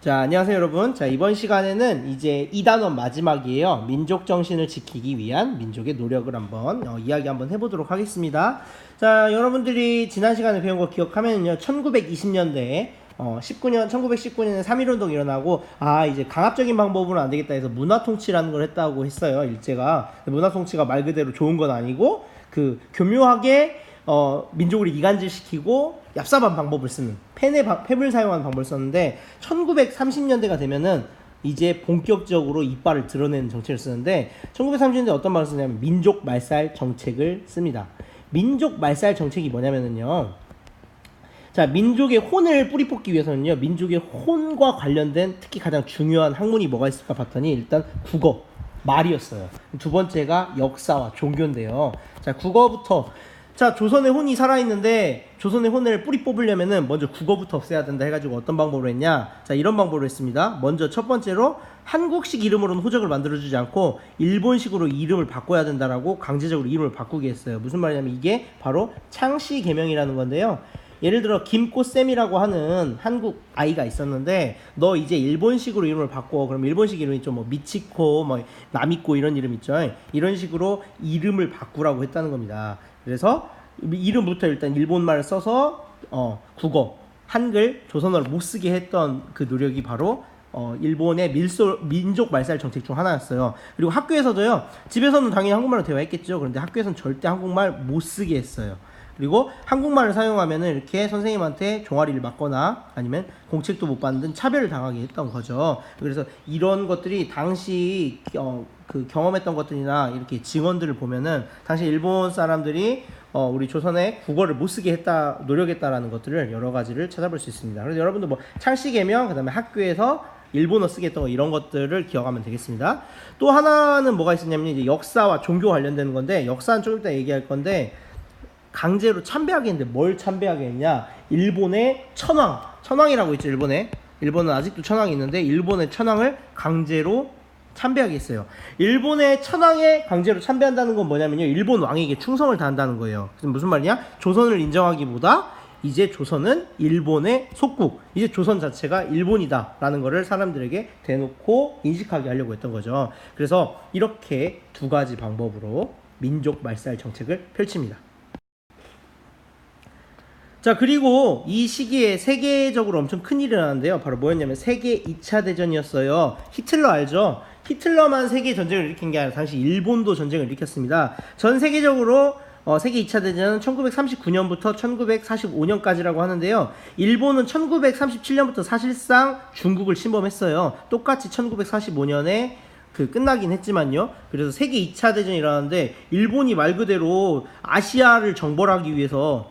자, 안녕하세요 여러분. 자, 이번 시간에는 이제 2단원 마지막이에요. 민족 정신을 지키기 위한 민족의 노력을 한번 이야기 한번 해보도록 하겠습니다. 자, 여러분들이 지난 시간에 배운 거 기억하면요, 1920년대에 1919년에 3.1운동이 일어나고, 이제 강압적인 방법으로는 안 되겠다 해서 문화통치라는 걸 했다고 했어요, 일제가. 문화통치가 말 그대로 좋은 건 아니고, 교묘하게 민족을 이간질시키고 얍삽한 방법을 쓰는, 펜을 사용하는 방법을 썼는데, 1930년대가 되면은 이제 본격적으로 이빨을 드러내는 정책을 쓰는데, 1930년대 어떤 말을 쓰냐면 민족 말살 정책을 씁니다. 민족 말살 정책이 뭐냐면은요, 자, 민족의 혼을 뿌리 뽑기 위해서는요, 민족의 혼과 관련된 특히 가장 중요한 학문이 뭐가 있을까 봤더니 일단 국어, 말이었어요. 두 번째가 역사와 종교인데요. 자, 국어부터. 자, 조선의 혼이 살아있는데 조선의 혼을 뿌리 뽑으려면은 먼저 국어부터 없애야 된다 해가지고 어떤 방법으로 했냐? 자, 이런 방법으로 했습니다. 먼저 첫 번째로 한국식 이름으로는 호적을 만들어주지 않고 일본식으로 이름을 바꿔야 된다라고 강제적으로 이름을 바꾸게 했어요. 무슨 말이냐면 이게 바로 창씨 개명이라는 건데요. 예를 들어 김꽃쌤이라고 하는 한국 아이가 있었는데, 너 이제 일본식으로 이름을 바꿔. 그럼 일본식 이름이 좀 미치코, 나미코 이런 이름 있죠. 이런 식으로 이름을 바꾸라고 했다는 겁니다. 그래서 이름부터 일단 일본말을 써서 국어, 한글, 조선어를 못 쓰게 했던 그 노력이 바로 일본의 민족 말살 정책 중 하나였어요. 그리고 학교에서도요, 집에서는 당연히 한국말로 대화했겠죠. 그런데 학교에서는 절대 한국말 못 쓰게 했어요. 그리고 한국말을 사용하면은 이렇게 선생님한테 종아리를 맞거나 아니면 공책도 못 받는 차별을 당하게 했던 거죠. 그래서 이런 것들이 당시 경험했던 것들이나 이렇게 증언들을 보면은 당시 일본 사람들이 우리 조선의 국어를 못 쓰게 했다, 노력했다라는 것들을 여러 가지를 찾아볼 수 있습니다. 그래서 여러분도 창씨 개명, 그다음에 학교에서 일본어 쓰게 했던 거, 이런 것들을 기억하면 되겠습니다. 또 하나는 뭐가 있었냐면 이제 역사와 종교 관련되는 건데, 역사는 좀 이따 얘기할 건데, 강제로 참배하게 했는데 뭘 참배하게 했냐? 일본의 천황이라고 있죠. 일본은 아직도 천황이 있는데 일본의 천황을 강제로 참배하게 했어요. 일본의 천황에 강제로 참배한다는 건 뭐냐면요, 일본 왕에게 충성을 다한다는 거예요. 그래서 무슨 말이냐? 조선을 인정하기보다 이제 조선은 일본의 속국, 이제 조선 자체가 일본이다 라는 거를 사람들에게 대놓고 인식하게 하려고 했던 거죠. 그래서 이렇게 두 가지 방법으로 민족 말살 정책을 펼칩니다. 자, 그리고 이 시기에 세계적으로 엄청 큰일이 일어났는데요. 바로 뭐였냐면 세계 2차 대전이었어요. 히틀러 알죠? 히틀러만 세계 전쟁을 일으킨 게 아니라 당시 일본도 전쟁을 일으켰습니다. 전 세계적으로 세계 2차 대전은 1939년부터 1945년까지라고 하는데요. 일본은 1937년부터 사실상 중국을 침범했어요. 똑같이 1945년에 끝나긴 했지만요. 그래서 세계 2차 대전이 일어났는데, 일본이 말 그대로 아시아를 정복하기 위해서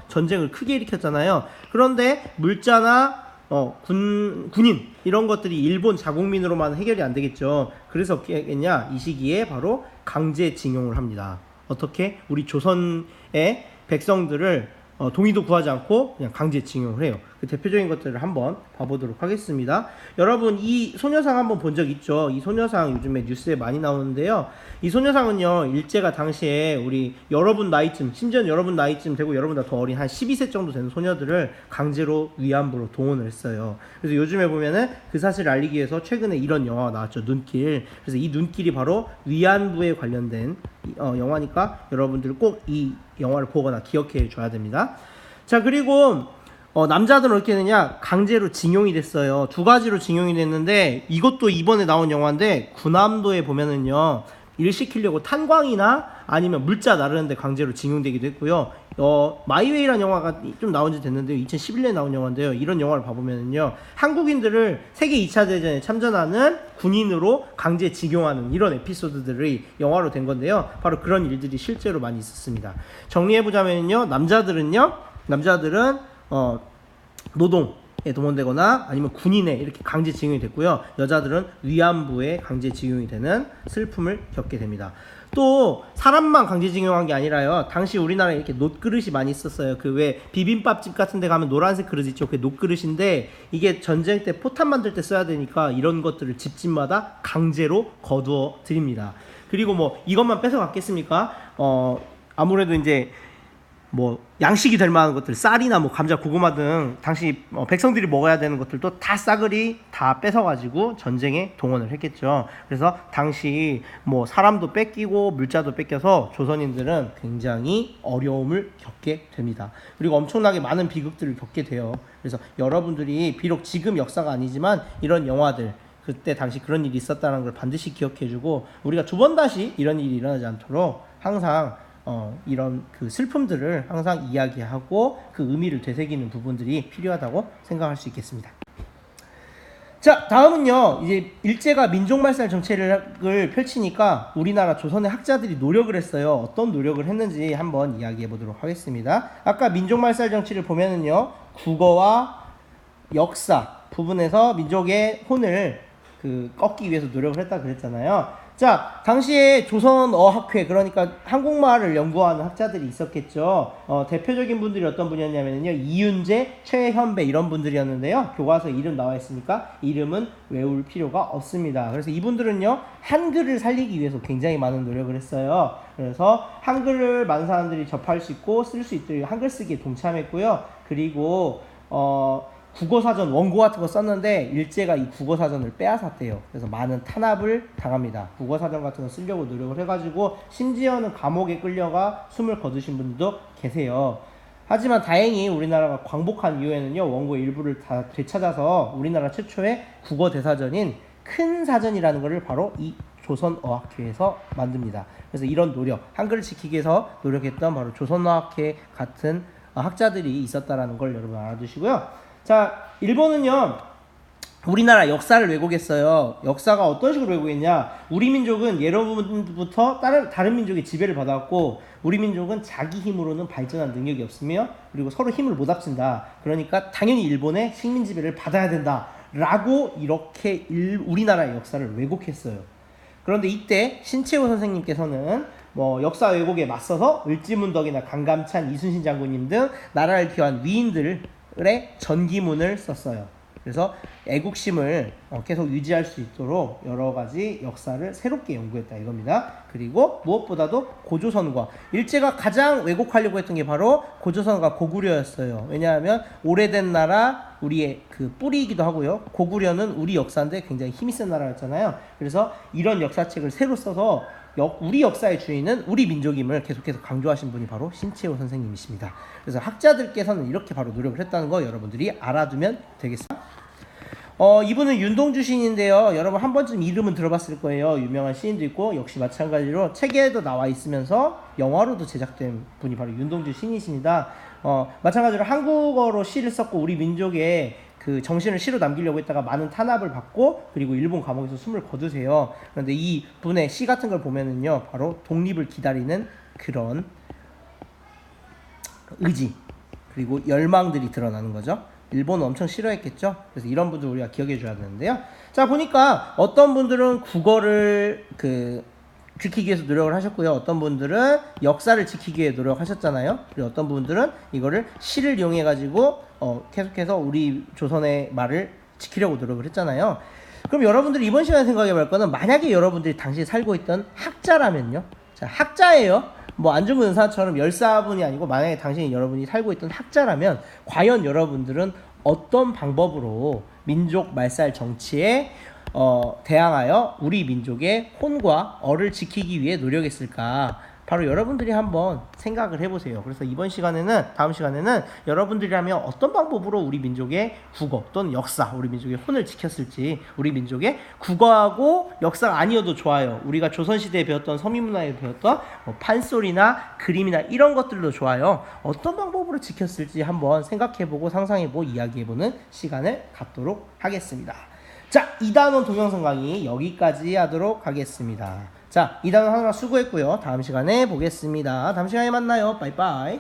전쟁을 크게 일으켰잖아요. 그런데 물자나 군인 이런 것들이 일본 자국민으로만 해결이 안 되겠죠. 그래서 어떻게 했냐? 이 시기에 바로 강제징용을 합니다. 어떻게? 우리 조선의 백성들을 동의도 구하지 않고 그냥 강제징용을 해요. 그 대표적인 것들을 한번 봐보도록 하겠습니다. 여러분, 이 소녀상 한번 본 적 있죠? 이 소녀상 요즘에 뉴스에 많이 나오는데요. 이 소녀상은요, 일제가 당시에 우리 여러분 나이쯤, 심지어는 여러분 나이쯤 되고 여러분보다 더 어린 한 12세 정도 되는 소녀들을 강제로 위안부로 동원을 했어요. 그래서 요즘에 보면은 그 사실을 알리기 위해서 최근에 이런 영화가 나왔죠. 눈길. 그래서 이 눈길이 바로 위안부에 관련된 영화니까 여러분들 꼭 이 영화를 보거나 기억해 줘야 됩니다. 자, 그리고 남자들은 어떻게 되냐? 강제로 징용이 됐어요. 두 가지로 징용이 됐는데, 이것도 이번에 나온 영화인데, 군함도에 보면은요, 일 시키려고 탄광이나 아니면 물자 나르는데 강제로 징용되기도 했고요. 마이웨이라는 영화가 좀 나온 지 됐는데요. 2011년에 나온 영화인데요. 이런 영화를 봐보면은요, 한국인들을 세계 2차 대전에 참전하는 군인으로 강제 징용하는 이런 에피소드들이 영화로 된 건데요. 바로 그런 일들이 실제로 많이 있었습니다. 정리해보자면요, 남자들은 노동에 동원되거나 아니면 군인에 이렇게 강제징용이 됐고요. 여자들은 위안부에 강제징용이 되는 슬픔을 겪게 됩니다. 또 사람만 강제징용한 게 아니라요, 당시 우리나라에 이렇게 놋그릇이 많이 있었어요. 왜 비빔밥집 같은 데 가면 노란색 그릇 있죠? 그게 놋그릇인데, 이게 전쟁 때 포탄 만들 때 써야 되니까 이런 것들을 집집마다 강제로 거두어 드립니다. 그리고 이것만 뺏어 갔겠습니까? 아무래도 이제 뭐 양식이 될 만한 것들, 쌀이나 뭐 감자, 고구마 등 당시 백성들이 먹어야 되는 것들도 다 싸그리 다 뺏어가지고 전쟁에 동원을 했겠죠. 그래서 당시 뭐 사람도 뺏기고 물자도 뺏겨서 조선인들은 굉장히 어려움을 겪게 됩니다. 그리고 엄청나게 많은 비극들을 겪게 돼요. 그래서 여러분들이 비록 지금 역사가 아니지만 이런 영화들, 그때 당시 그런 일이 있었다는 걸 반드시 기억해주고 우리가 두 번 다시 이런 일이 일어나지 않도록 항상 이런 그 슬픔들을 항상 이야기하고 그 의미를 되새기는 부분들이 필요하다고 생각할 수 있겠습니다. 자, 다음은요, 이제 일제가 민족말살 정책을 펼치니까 우리나라 조선의 학자들이 노력을 했어요. 어떤 노력을 했는지 한번 이야기해 보도록 하겠습니다. 아까 민족말살 정치를 보면은요, 국어와 역사 부분에서 민족의 혼을 꺾기 위해서 노력을 했다 그랬잖아요. 자, 당시에 조선어학회, 그러니까 한국말을 연구하는 학자들이 있었겠죠. 대표적인 분들이 어떤 분이었냐면요, 이윤재, 최현배 이런 분들이었는데요. 교과서에 이름 나와 있으니까 이름은 외울 필요가 없습니다. 그래서 이분들은요, 한글을 살리기 위해서 굉장히 많은 노력을 했어요. 그래서 한글을 많은 사람들이 접할 수 있고 쓸 수 있도록 한글 쓰기에 동참했고요. 그리고 국어사전 원고 같은 거 썼는데 일제가 이 국어사전을 빼앗았대요. 그래서 많은 탄압을 당합니다. 국어사전 같은 거 쓰려고 노력을 해가지고 심지어는 감옥에 끌려가 숨을 거두신 분들도 계세요. 하지만 다행히 우리나라가 광복한 이후에는요, 원고의 일부를 다 되찾아서 우리나라 최초의 국어 대사전인 큰 사전이라는 것을 바로 이 조선어학회에서 만듭니다. 그래서 이런 노력, 한글을 지키기 위해서 노력했던 바로 조선어학회 같은 학자들이 있었다라는 걸 여러분 알아두시고요. 자, 일본은요, 우리나라 역사를 왜곡했어요. 역사가 어떤 식으로 왜곡했냐? 우리 민족은 예로부터 다른 민족의 지배를 받았고, 우리 민족은 자기 힘으로는 발전한 능력이 없으며, 그리고 서로 힘을 못 합친다. 그러니까 당연히 일본의 식민 지배를 받아야 된다. 라고 이렇게 우리나라의 역사를 왜곡했어요. 그런데 이때 신채호 선생님께서는 역사 왜곡에 맞서서 을지문덕이나 강감찬, 이순신 장군님 등 나라를 기여한 위인들의 전기문을 썼어요. 그래서 애국심을 계속 유지할 수 있도록 여러 가지 역사를 새롭게 연구했다 이겁니다. 그리고 무엇보다도 고조선과 일제가 가장 왜곡하려고 했던 게 바로 고조선과 고구려였어요. 왜냐하면 오래된 나라, 우리의 그 뿌리이기도 하고요. 고구려는 우리 역사인데 굉장히 힘이 센 나라였잖아요. 그래서 이런 역사책을 새로 써서 우리 역사의 주인은 우리 민족임을 계속해서 강조하신 분이 바로 신채호 선생님이십니다. 그래서 학자들께서는 이렇게 바로 노력을 했다는 거 여러분들이 알아두면 되겠습니다. 이분은 윤동주 시인인데요. 여러분 한 번쯤 이름은 들어봤을 거예요. 유명한 시인도 있고 역시 마찬가지로 책에도 나와 있으면서 영화로도 제작된 분이 바로 윤동주 시인이십니다. 마찬가지로 한국어로 시를 썼고 우리 민족의 그 정신을 시로 남기려고 했다가 많은 탄압을 받고 그리고 일본 감옥에서 숨을 거두세요. 그런데 이 분의 시 같은 걸 보면은요, 바로 독립을 기다리는 그런 의지 그리고 열망들이 드러나는 거죠. 일본은 엄청 싫어했겠죠. 그래서 이런 분들 우리가 기억해 줘야 되는데요. 자, 보니까 어떤 분들은 국어를 지키기 위해서 노력을 하셨고요. 어떤 분들은 역사를 지키기 위해 노력하셨잖아요. 그리고 어떤 분들은 이거를 시를 이용해 가지고 계속해서 우리 조선의 말을 지키려고 노력을 했잖아요. 그럼 여러분들이 이번 시간에 생각해 볼 거는, 만약에 여러분들이 당시에 살고 있던 학자라면요. 자, 학자예요. 안중근 의사처럼 열사분이 아니고 만약에 당신이 여러분이 살고 있던 학자라면 과연 여러분들은 어떤 방법으로 민족 말살 정치에 대항하여 우리 민족의 혼과 어를 지키기 위해 노력했을까? 바로 여러분들이 한번 생각을 해보세요. 그래서 이번 시간에는, 다음 시간에는 여러분들이라면 어떤 방법으로 우리 민족의 국어 또는 역사, 우리 민족의 혼을 지켰을지, 우리 민족의 국어하고 역사가 아니어도 좋아요. 우리가 조선시대에 배웠던 서민문화에 배웠던 판소리나 그림이나 이런 것들도 좋아요. 어떤 방법으로 지켰을지 한번 생각해보고 상상해보고 이야기해보는 시간을 갖도록 하겠습니다. 자, 2단원 동영상 강의 여기까지 하도록 하겠습니다. 자, 2단원 하느라 수고했고요. 다음 시간에 보겠습니다. 다음 시간에 만나요. 빠이빠이.